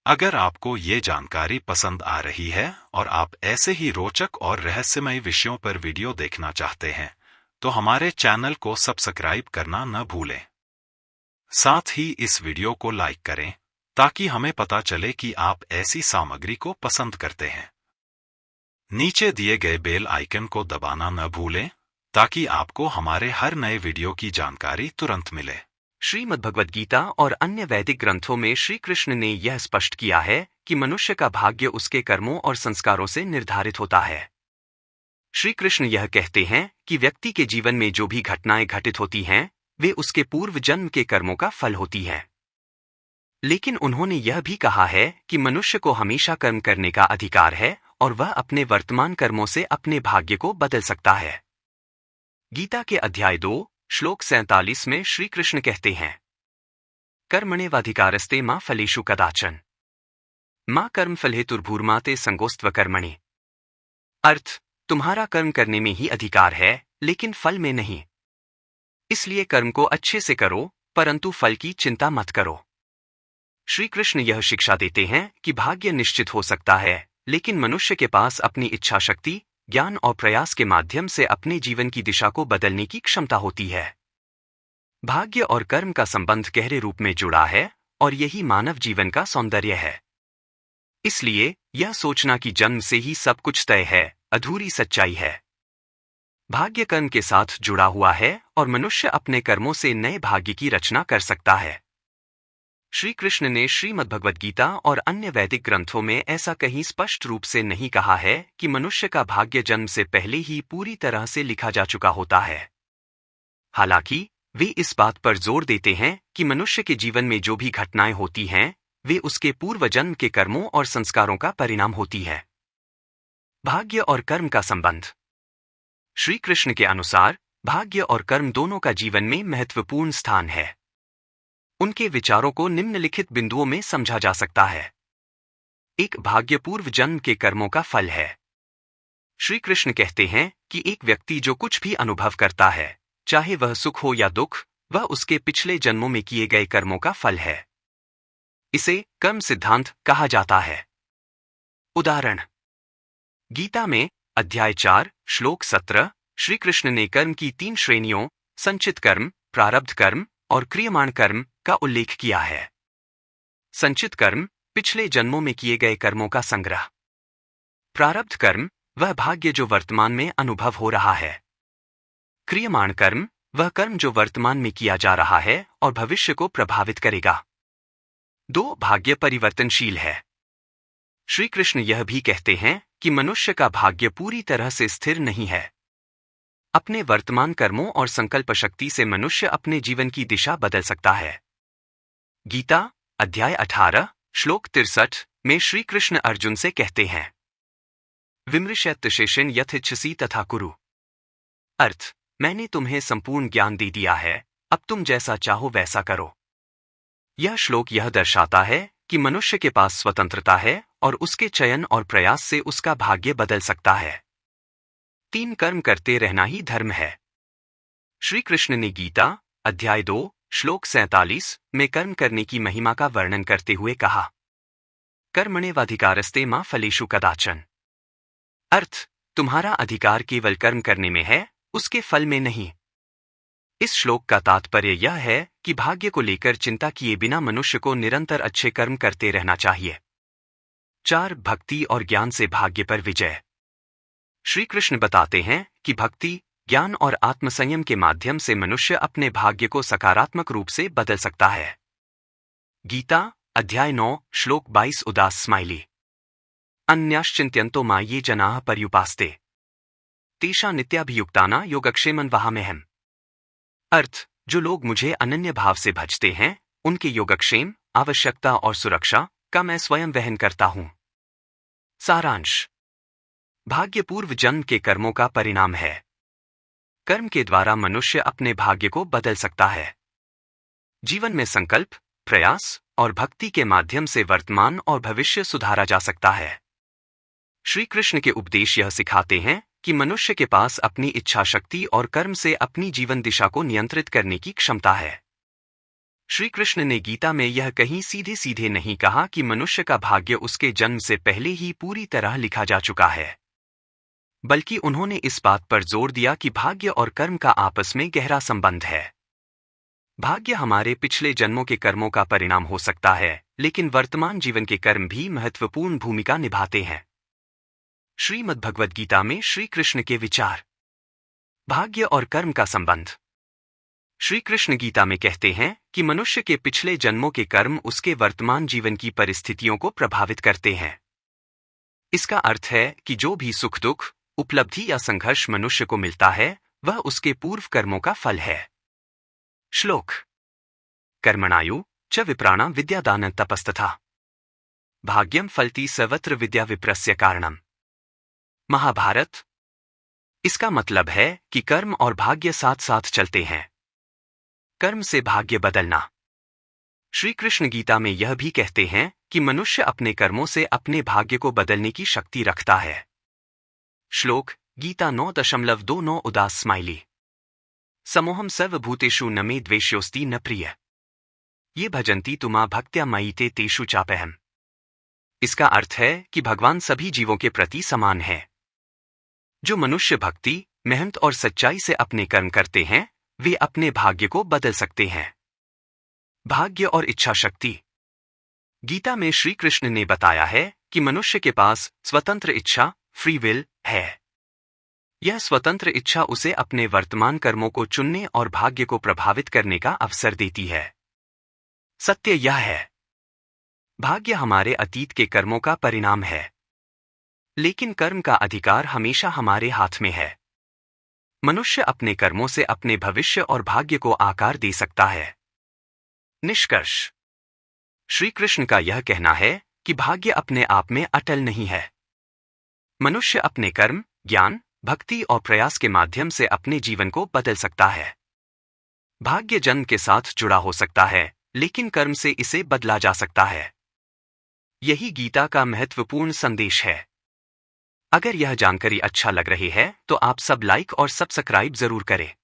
अगर आपको ये जानकारी पसंद आ रही है और आप ऐसे ही रोचक और रहस्यमय विषयों पर वीडियो देखना चाहते हैं, तो हमारे चैनल को सब्सक्राइब करना न भूलें। साथ ही इस वीडियो को लाइक करें ताकि हमें पता चले कि आप ऐसी सामग्री को पसंद करते हैं। नीचे दिए गए बेल आइकन को दबाना न भूलें ताकि आपको हमारे हर नए वीडियो की जानकारी तुरंत मिले। श्रीमद्भगवद गीता और अन्य वैदिक ग्रंथों में श्री कृष्ण ने यह स्पष्ट किया है कि मनुष्य का भाग्य उसके कर्मों और संस्कारों से निर्धारित होता है। श्री कृष्ण यह कहते हैं कि व्यक्ति के जीवन में जो भी घटनाएं घटित होती हैं, वे उसके पूर्व जन्म के कर्मों का फल होती हैं। लेकिन उन्होंने यह भी कहा है कि मनुष्य को हमेशा कर्म करने का अधिकार है और वह अपने वर्तमान कर्मों से अपने भाग्य को बदल सकता है। गीता के अध्याय 2 श्लोक 47 में श्री कृष्ण कहते हैं, कर्मण्येवाधिकारस्ते मा फलेषु कदाचन मा कर्मफलहेतुर्भूर्माते संगोस्त्व कर्मणि। अर्थ, तुम्हारा कर्म करने में ही अधिकार है, लेकिन फल में नहीं। इसलिए कर्म को अच्छे से करो, परंतु फल की चिंता मत करो। श्री कृष्ण यह शिक्षा देते हैं कि भाग्य निश्चित हो सकता है, लेकिन मनुष्य के पास अपनी इच्छा शक्ति, ज्ञान और प्रयास के माध्यम से अपने जीवन की दिशा को बदलने की क्षमता होती है। भाग्य और कर्म का संबंध गहरे रूप में जुड़ा है और यही मानव जीवन का सौंदर्य है। इसलिए यह सोचना कि जन्म से ही सब कुछ तय है, अधूरी सच्चाई है। भाग्य कर्म के साथ जुड़ा हुआ है और मनुष्य अपने कर्मों से नए भाग्य की रचना कर सकता है। श्री कृष्ण ने श्रीमद्भगवद गीता और अन्य वैदिक ग्रंथों में ऐसा कहीं स्पष्ट रूप से नहीं कहा है कि मनुष्य का भाग्य जन्म से पहले ही पूरी तरह से लिखा जा चुका होता है। हालांकि वे इस बात पर जोर देते हैं कि मनुष्य के जीवन में जो भी घटनाएं होती हैं, वे उसके पूर्व जन्म के कर्मों और संस्कारों का परिणाम होती है। भाग्य और कर्म का संबंध। श्री कृष्ण के अनुसार भाग्य और कर्म दोनों का जीवन में महत्वपूर्ण स्थान है। उनके विचारों को निम्नलिखित बिंदुओं में समझा जा सकता है। एक, भाग्य पूर्व जन्म के कर्मों का फल है। श्री कृष्ण कहते हैं कि एक व्यक्ति जो कुछ भी अनुभव करता है, चाहे वह सुख हो या दुख, वह उसके पिछले जन्मों में किए गए कर्मों का फल है। इसे कर्म सिद्धांत कहा जाता है। उदाहरण, गीता में अध्याय 4 श्लोक 17 श्री कृष्ण ने कर्म की 3 श्रेणियों, संचित कर्म, प्रारब्ध कर्म और क्रियमाण कर्म का उल्लेख किया है। संचित कर्म पिछले जन्मों में किए गए कर्मों का संग्रह। प्रारब्ध कर्म वह भाग्य जो वर्तमान में अनुभव हो रहा है। क्रियमाण कर्म वह कर्म जो वर्तमान में किया जा रहा है और भविष्य को प्रभावित करेगा। 2, भाग्य परिवर्तनशील है। श्री कृष्ण यह भी कहते हैं कि मनुष्य का भाग्य पूरी तरह से स्थिर नहीं है। अपने वर्तमान कर्मों और संकल्प शक्ति से मनुष्य अपने जीवन की दिशा बदल सकता है। गीता अध्याय 18 श्लोक 63 में श्री कृष्ण अर्जुन से कहते हैं, विमृशयत शेषन यथेच्छसि तथा कुरु। अर्थ, मैंने तुम्हें संपूर्ण ज्ञान दे दिया है, अब तुम जैसा चाहो वैसा करो। यह श्लोक यह दर्शाता है कि मनुष्य के पास स्वतंत्रता है और उसके चयन और प्रयास से उसका भाग्य बदल सकता है। 3, कर्म करते रहना ही धर्म है। श्री कृष्ण ने गीता अध्याय 2 श्लोक 47 में कर्म करने की महिमा का वर्णन करते हुए कहा, कर्मण्येवाधिकारस्ते मा फलेषु कदाचन। अर्थ, तुम्हारा अधिकार केवल कर्म करने में है, उसके फल में नहीं। इस श्लोक का तात्पर्य यह है कि भाग्य को लेकर चिंता किए बिना मनुष्य को निरंतर अच्छे कर्म करते रहना चाहिए। 4, भक्ति और ज्ञान से भाग्य पर विजय। श्री कृष्ण बताते हैं कि भक्ति, ज्ञान और आत्मसंयम के माध्यम से मनुष्य अपने भाग्य को सकारात्मक रूप से बदल सकता है। गीता अध्याय 9 श्लोक 22 उदास स्माइली। अन्याश्चिन्त्यन्तो मा ये जनाः पर्युपास्ते तेषां नित्याभियुक्ताना योगक्षेमं वहाम्यहम्। अर्थ, जो लोग मुझे अनन्य भाव से भजते हैं, उनके योगक्षेम, आवश्यकता और सुरक्षा का मैं स्वयं वहन करता हूं। सारांश, भाग्य पूर्व जन्म के कर्मों का परिणाम है। कर्म के द्वारा मनुष्य अपने भाग्य को बदल सकता है। जीवन में संकल्प, प्रयास और भक्ति के माध्यम से वर्तमान और भविष्य सुधारा जा सकता है। श्री कृष्ण के उपदेश यह सिखाते हैं कि मनुष्य के पास अपनी इच्छा शक्ति और कर्म से अपनी जीवन दिशा को नियंत्रित करने की क्षमता है। श्री कृष्ण ने गीता में यह कहीं सीधे सीधे नहीं कहा कि मनुष्य का भाग्य उसके जन्म से पहले ही पूरी तरह लिखा जा चुका है, बल्कि उन्होंने इस बात पर जोर दिया कि भाग्य और कर्म का आपस में गहरा संबंध है। भाग्य हमारे पिछले जन्मों के कर्मों का परिणाम हो सकता है, लेकिन वर्तमान जीवन के कर्म भी महत्वपूर्ण भूमिका निभाते हैं। श्रीमद् भगवद गीता में श्री कृष्ण के विचार। भाग्य और कर्म का संबंध। श्री कृष्ण गीता में कहते हैं कि मनुष्य के पिछले जन्मों के कर्म उसके वर्तमान जीवन की परिस्थितियों को प्रभावित करते हैं। इसका अर्थ है कि जो भी सुख दुख, उपलब्धि या संघर्ष मनुष्य को मिलता है, वह उसके पूर्व कर्मों का फल है। श्लोक। कर्मणायु च विप्राणा विद्यादान तपस्तथा भाग्यम फलति सर्वत्र विद्या विप्रस्य कारणम। महाभारत। इसका मतलब है कि कर्म और भाग्य साथ साथ चलते हैं। कर्म से भाग्य बदलना। श्री कृष्ण गीता में यह भी कहते हैं कि मनुष्य अपने कर्मों से अपने भाग्य को बदलने की शक्ति रखता है। श्लोक। गीता 9.29 उदास स्माइली। समोहम सर्वभूतेषु न मे द्वेष्योस्ति न प्रिय ये भजन्ति तुमा भक्त्या मयि ते तेषु चाप्यहम्। इसका अर्थ है कि भगवान सभी जीवों के प्रति समान है। जो मनुष्य भक्ति, मेहनत और सच्चाई से अपने कर्म करते हैं, वे अपने भाग्य को बदल सकते हैं। भाग्य और इच्छा शक्ति। गीता में श्री कृष्ण ने बताया है कि मनुष्य के पास स्वतंत्र इच्छा, फ्री विल, है। यह स्वतंत्र इच्छा उसे अपने वर्तमान कर्मों को चुनने और भाग्य को प्रभावित करने का अवसर देती है। सत्य यह है, भाग्य हमारे अतीत के कर्मों का परिणाम है, लेकिन कर्म का अधिकार हमेशा हमारे हाथ में है। मनुष्य अपने कर्मों से अपने भविष्य और भाग्य को आकार दे सकता है। निष्कर्ष। श्री कृष्ण का यह कहना है कि भाग्य अपने आप में अटल नहीं है। मनुष्य अपने कर्म, ज्ञान, भक्ति और प्रयास के माध्यम से अपने जीवन को बदल सकता है। भाग्य जन्म के साथ जुड़ा हो सकता है, लेकिन कर्म से इसे बदला जा सकता है। यही गीता का महत्वपूर्ण संदेश है। अगर यह जानकारी अच्छा लग रही है तो आप सब लाइक और सब्सक्राइब जरूर करें।